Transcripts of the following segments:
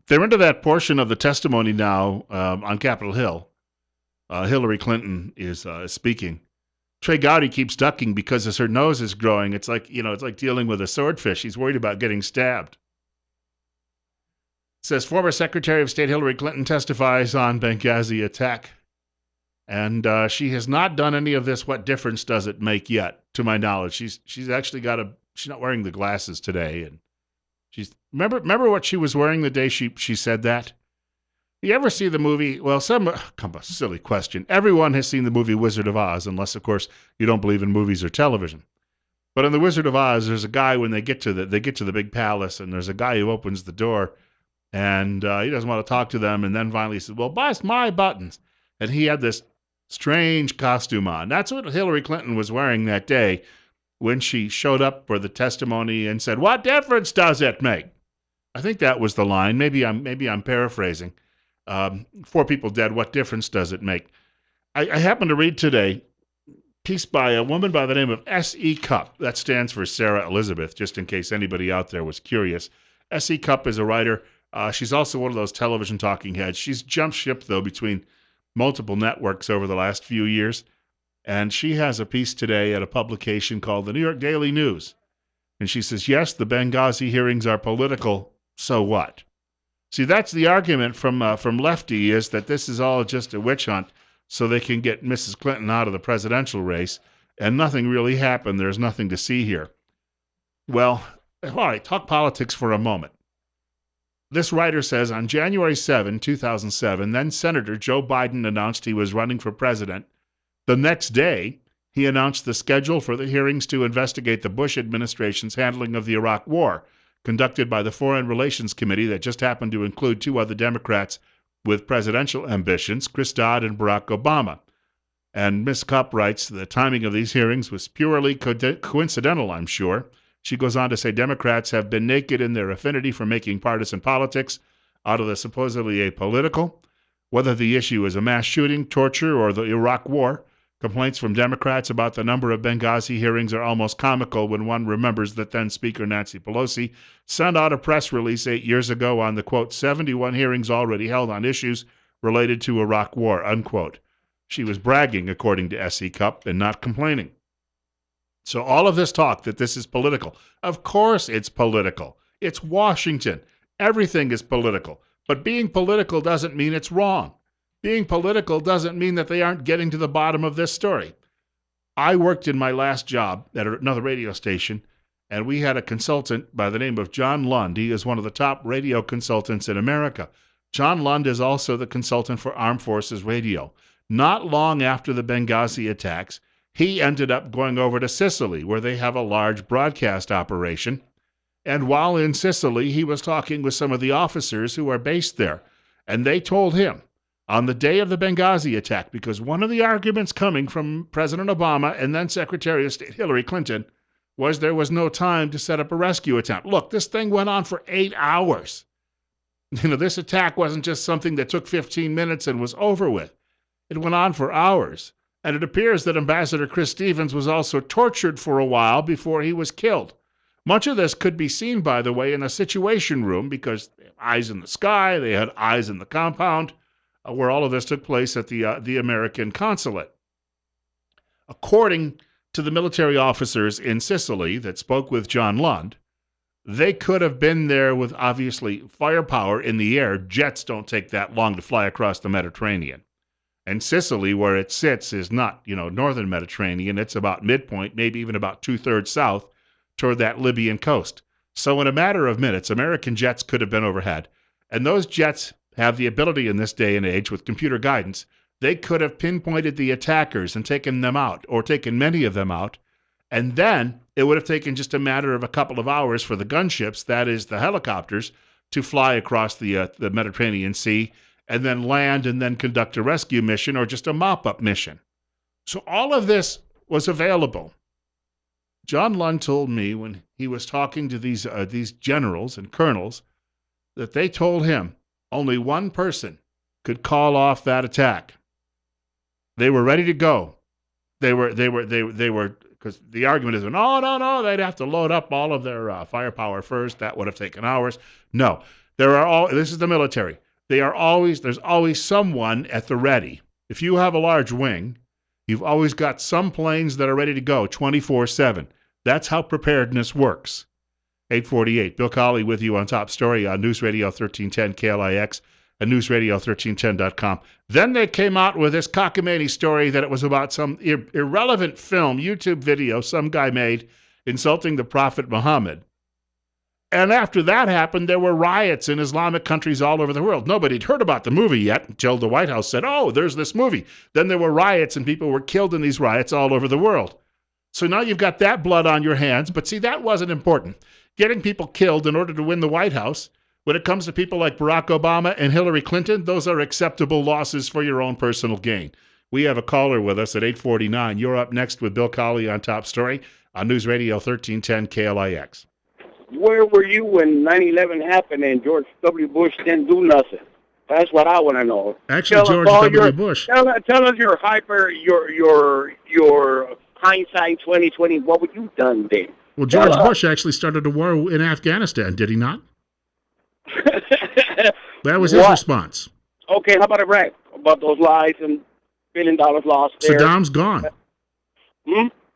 They're into that portion of the testimony now on Capitol Hill. Hillary Clinton is speaking. Trey Gowdy keeps ducking because as her nose is growing, it's like dealing with a swordfish. He's worried about getting stabbed. It says former Secretary of State Hillary Clinton testifies on Benghazi attack. And she has not done any of this. What difference does it make yet? To my knowledge, she's actually she's not wearing the glasses today, and remember what she was wearing the day she said that. You ever see the movie? Well, come on, silly question. Everyone has seen the movie Wizard of Oz, unless of course you don't believe in movies or television. But in the Wizard of Oz, there's a guy when they get to the big palace, and there's a guy who opens the door, and he doesn't want to talk to them, and then finally he says, "Well, bust my buttons," and he had this strange costume on. That's what Hillary Clinton was wearing that day when she showed up for the testimony and said, "What difference does it make?" I think that was the line. Maybe I'm paraphrasing. 4 people dead. What difference does it make? I happened to read today a piece by a woman by the name of S.E. Cupp. That stands for Sarah Elizabeth, just in case anybody out there was curious. S.E. Cupp is a writer. She's also one of those television talking heads. She's jumped ship, though, between multiple networks over the last few years. And she has a piece today at a publication called the New York Daily News. And she says, yes, the Benghazi hearings are political. So what? See, that's the argument from Lefty, is that this is all just a witch hunt so they can get Mrs. Clinton out of the presidential race, and nothing really happened. There's nothing to see here. Well, all right, talk politics for a moment. This writer says on January 7, 2007, then Senator Joe Biden announced he was running for president. The next day, he announced the schedule for the hearings to investigate the Bush administration's handling of the Iraq War, conducted by the Foreign Relations Committee that just happened to include 2 other Democrats with presidential ambitions, Chris Dodd and Barack Obama. And Ms. Cupp writes, the timing of these hearings was purely coincidental, I'm sure. She goes on to say Democrats have been naked in their affinity for making partisan politics out of the supposedly apolitical. Whether the issue is a mass shooting, torture, or the Iraq War, complaints from Democrats about the number of Benghazi hearings are almost comical when one remembers that then Speaker Nancy Pelosi sent out a press release 8 years ago on the, quote, 71 hearings already held on issues related to Iraq War, unquote. She was bragging, according to S.E. Cupp, and not complaining. So all of this talk that this is political, of course it's political. It's Washington. Everything is political. But being political doesn't mean it's wrong. Being political doesn't mean that they aren't getting to the bottom of this story. I worked in my last job at another radio station, and we had a consultant by the name of John Lund. He is one of the top radio consultants in America. John Lund is also the consultant for Armed Forces Radio. Not long after the Benghazi attacks, he ended up going over to Sicily, where they have a large broadcast operation. And while in Sicily, he was talking with some of the officers who are based there. And they told him, on the day of the Benghazi attack, because one of the arguments coming from President Obama and then Secretary of State Hillary Clinton was there was no time to set up a rescue attempt. Look, this thing went on for 8 hours. This attack wasn't just something that took 15 minutes and was over with. It went on for hours. And it appears that Ambassador Chris Stevens was also tortured for a while before he was killed. Much of this could be seen, by the way, in a situation room because they had eyes in the sky, they had eyes in the compound, where all of this took place at the American consulate. According to the military officers in Sicily that spoke with John Lund, they could have been there with, obviously, firepower in the air. Jets don't take that long to fly across the Mediterranean. And Sicily, where it sits, is not, northern Mediterranean. It's about midpoint, maybe even about 2/3 south toward that Libyan coast. So in a matter of minutes, American jets could have been overhead. And those jets have the ability in this day and age with computer guidance. They could have pinpointed the attackers and taken them out, or taken many of them out. And then it would have taken just a matter of a couple of hours for the gunships, that is the helicopters, to fly across the Mediterranean Sea and then land and then conduct a rescue mission or just a mop-up mission. So all of this was available. John Lund told me when he was talking to these generals and colonels that they told him only one person could call off that attack. They were ready to go. They were because the argument is, no, they'd have to load up all of their firepower first. That would have taken hours. No. This is the military. There's always someone at the ready. If you have a large wing, you've always got some planes that are ready to go 24/7. That's how preparedness works. 848. Bill Colley with you on Top Story on News Radio 1310 KLIX and newsradio1310.com. Then they came out with this cockamamie story that it was about some irrelevant film, YouTube video some guy made insulting the Prophet Muhammad. And after that happened, there were riots in Islamic countries all over the world. Nobody had heard about the movie yet until the White House said, oh, there's this movie. Then there were riots and people were killed in these riots all over the world. So now you've got that blood on your hands. But see, that wasn't important. Getting people killed in order to win the White House, when it comes to people like Barack Obama and Hillary Clinton, those are acceptable losses for your own personal gain. We have a caller with us at 849. You're up next with Bill Colley on Top Story on News Radio 1310 KLIX. Where were you when 9/11 happened and George W. Bush didn't do nothing? That's what I want to know. Actually, George W. Bush. Tell us your hindsight 2020. What would you done then? Well, George Bush actually started a war in Afghanistan, did he not? That was his response. Okay, how about Iraq? About those lies and $1 billion lost there. Saddam's gone.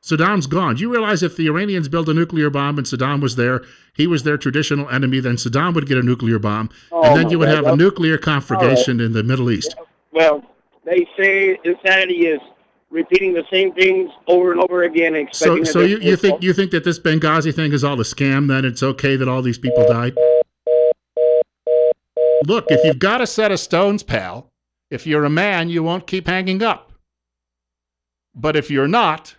Saddam's gone. Do you realize if the Iranians built a nuclear bomb and Saddam was there, he was their traditional enemy, then Saddam would get a nuclear bomb, and then you would have a nuclear conflagration in the Middle East. Well, they say insanity is repeating the same things over and over again. So you think that this Benghazi thing is all a scam, then it's okay that all these people died? Look, if you've got a set of stones, pal, if you're a man, you won't keep hanging up. But if you're not,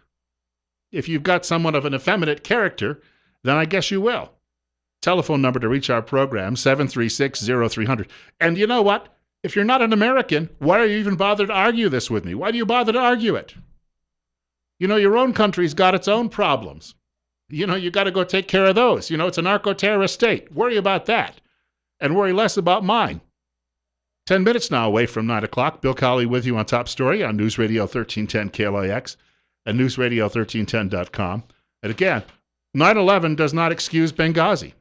if you've got somewhat of an effeminate character, then I guess you will. Telephone number to reach our program, 736-0300. And you know what? If you're not an American, why are you even bothered to argue this with me? Why do you bother to argue it? You know, your own country's got its own problems. You know, you got to go take care of those. You know, it's a narco-terrorist state. Worry about that. And worry less about mine. 10 minutes now away from 9 o'clock. Bill Colley with you on Top Story on News Radio 1310 KLIX and newsradio1310.com. And again, 9/11 does not excuse Benghazi.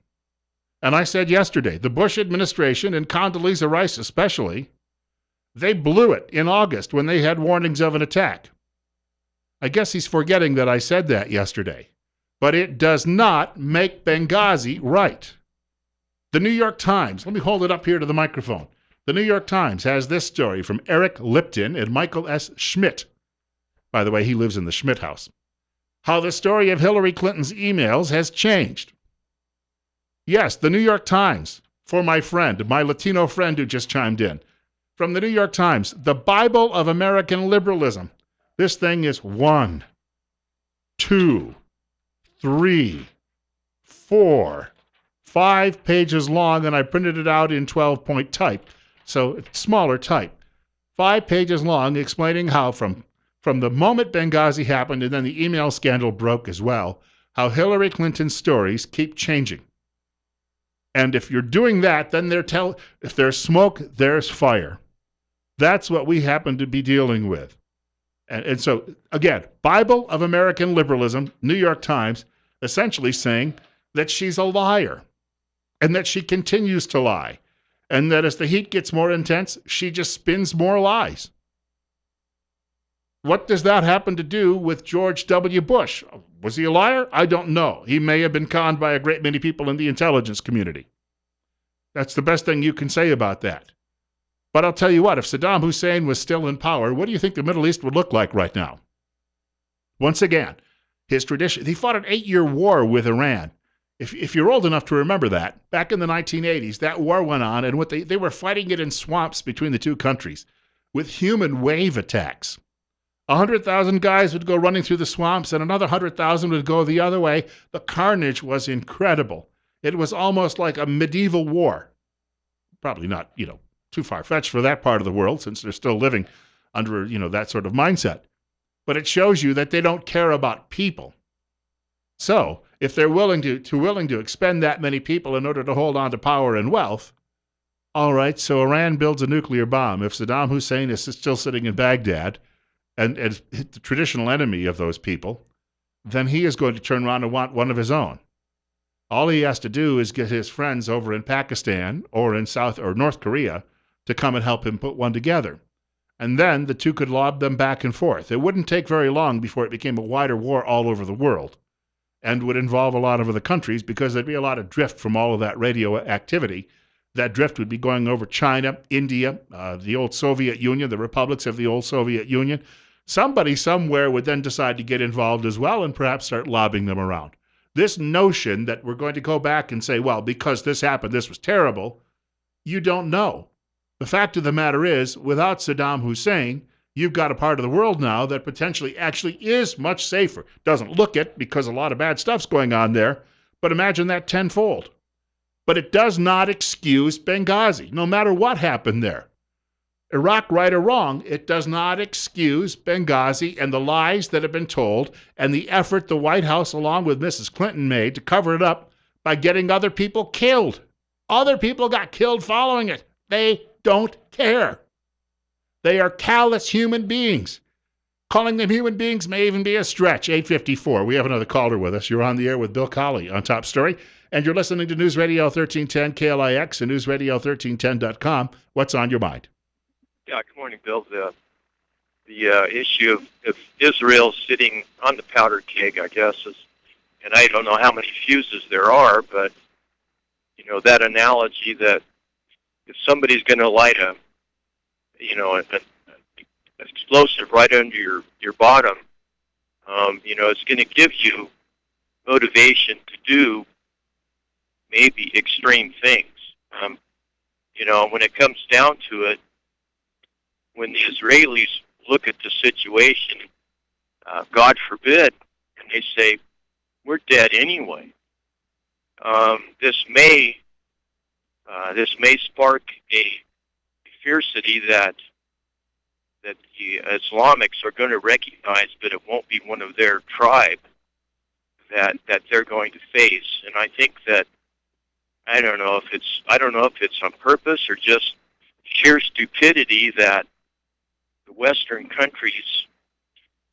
And I said yesterday, the Bush administration and Condoleezza Rice especially, they blew it in August when they had warnings of an attack. I guess he's forgetting that I said that yesterday. But it does not make Benghazi right. The New York Times, let me hold it up here to the microphone. The New York Times has this story from Eric Lipton and Michael S. Schmidt. By the way, he lives in the Schmidt house. How the story of Hillary Clinton's emails has changed. Yes, the New York Times, for my friend, my Latino friend who just chimed in. From the New York Times, the Bible of American liberalism. This thing is 1, 2, 3, 4, 5 pages long, and I printed it out in 12-point type, so it's smaller type. 5 pages long explaining how from the moment Benghazi happened and then the email scandal broke as well, how Hillary Clinton's stories keep changing. And if you're doing that, then if there's smoke, there's fire. That's what we happen to be dealing with. And so, again, Bible of American Liberalism, New York Times, essentially saying that she's a liar and that she continues to lie. And that as the heat gets more intense, she just spins more lies. What does that happen to do with George W. Bush? Was he a liar? I don't know. He may have been conned by a great many people in the intelligence community. That's the best thing you can say about that. But I'll tell you what, if Saddam Hussein was still in power, what do you think the Middle East would look like right now? Once again, his tradition, he fought an 8-year war with Iran. If you're old enough to remember that, back in the 1980s, that war went on, and they were fighting it in swamps between the two countries with human wave attacks. 100,000 guys would go running through the swamps, and another 100,000 would go the other way. The carnage was incredible. It was almost like a medieval war. Probably not, too far-fetched for that part of the world, since they're still living under, that sort of mindset. But it shows you that they don't care about people. So, if they're willing to expend that many people in order to hold on to power and wealth, all right, so Iran builds a nuclear bomb. If Saddam Hussein is still sitting in Baghdad, and the traditional enemy of those people, then he is going to turn around and want one of his own. All he has to do is get his friends over in Pakistan or in South or North Korea to come and help him put one together. And then the two could lob them back and forth. It wouldn't take very long before it became a wider war all over the world and would involve a lot of other countries because there'd be a lot of drift from all of that radio activity. That drift would be going over China, India, the old Soviet Union, the republics of the old Soviet Union. Somebody somewhere would then decide to get involved as well and perhaps start lobbing them around. This notion that we're going to go back and say, well, because this happened, this was terrible, you don't know. The fact of the matter is, without Saddam Hussein, you've got a part of the world now that potentially actually is much safer. Doesn't look it because a lot of bad stuff's going on there, but imagine that tenfold. But it does not excuse Benghazi, no matter what happened there. Iraq, right or wrong, it does not excuse Benghazi and the lies that have been told and the effort the White House, along with Mrs. Clinton, made to cover it up by getting other people killed. Other people got killed following it. They don't care. They are callous human beings. Calling them human beings may even be a stretch. 8:54. We have another caller with us. You're on the air with Bill Colley on Top Story, and you're listening to News Radio 1310 KLIX and newsradio1310.com. What's on your mind? Yeah, good morning, Bill. The issue of Israel sitting on the powder keg, I guess, is, and I don't know how many fuses there are, but, you know, that analogy that if somebody's going to light an explosive right under your bottom, you know, it's going to give you motivation to do maybe extreme things. You know, when it comes down to it, when the Israelis look at the situation, God forbid, and they say, we're dead anyway, this may spark a fiercity that the Islamics are going to recognize, but it won't be one of their tribe that they're going to face. And I think that I don't know if it's on purpose or just sheer stupidity that the Western countries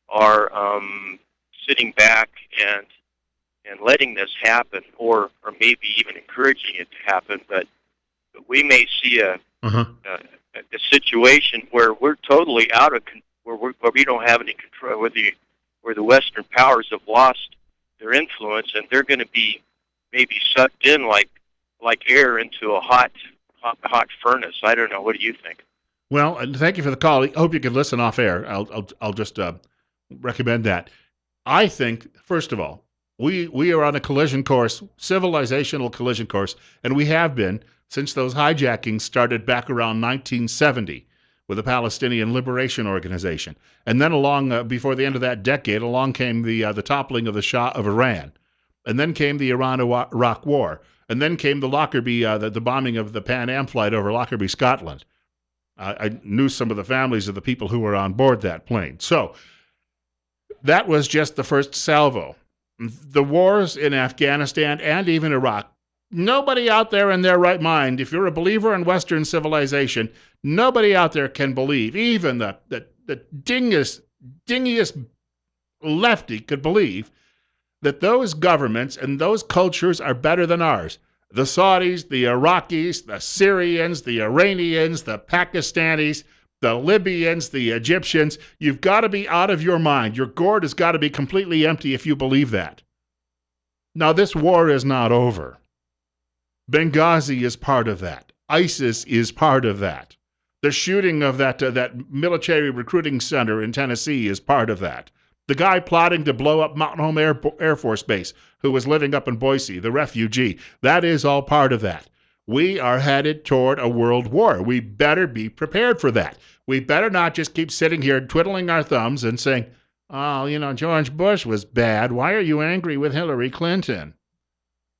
are sitting back and letting this happen, or maybe even encouraging it to happen. But we may see a situation where we're totally out of where we don't have any control, where the Western powers have lost their influence, and they're going to be maybe sucked in like air into a hot furnace. I don't know. What do you think? Well, and thank you for the call. I hope you can listen off air. I'll just recommend that. I think, first of all, we are on a collision course, civilizational collision course, and we have been since those hijackings started back around 1970 with the Palestinian Liberation Organization. And then along, before the end of that decade, along came the toppling of the Shah of Iran. And then came the Iran-Iraq War. And then came the Lockerbie, the bombing of the Pan Am flight over Lockerbie, Scotland. I knew some of the families of the people who were on board that plane. So that was just the first salvo. The wars in Afghanistan and even Iraq, nobody out there in their right mind, if you're a believer in Western civilization, nobody out there can believe, even the dingiest lefty could believe, that those governments and those cultures are better than ours. The Saudis, the Iraqis, the Syrians, the Iranians, the Pakistanis, the Libyans, the Egyptians, you've got to be out of your mind. Your gourd has got to be completely empty if you believe that. Now, this war is not over. Benghazi is part of that. ISIS is part of that. The shooting of that military recruiting center in Tennessee is part of that. The guy plotting to blow up Mountain Home Air Force Base, who was living up in Boise, the refugee, that is all part of that. We are headed toward a world war. We better be prepared for that. We better not just keep sitting here twiddling our thumbs and saying, oh, you know, George Bush was bad. Why are you angry with Hillary Clinton?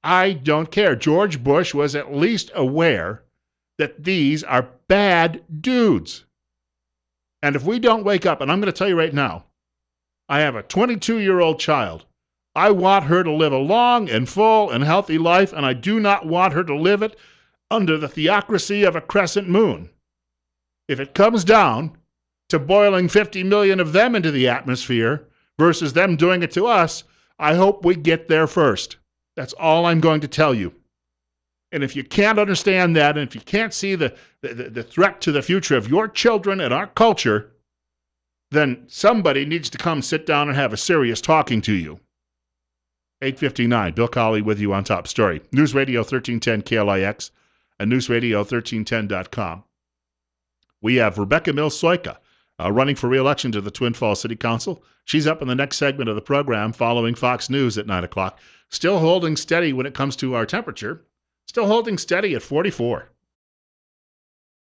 I don't care. George Bush was at least aware that these are bad dudes. And if we don't wake up, and I'm going to tell you right now, I have a 22-year-old child. I want her to live a long and full and healthy life, and I do not want her to live it under the theocracy of a crescent moon. If it comes down to boiling 50 million of them into the atmosphere versus them doing it to us, I hope we get there first. That's all I'm going to tell you. And if you can't understand that, and if you can't see the threat to the future of your children and our culture, then somebody needs to come sit down and have a serious talking to you. 8:59, Bill Colley with you on Top Story. News Radio 1310 KLIX and newsradio1310.com. We have Rebecca Mills-Soyka running for re-election to the Twin Falls City Council. She's up in the next segment of the program following Fox News at 9 o'clock. Still holding steady when it comes to our temperature. Still holding steady at 44.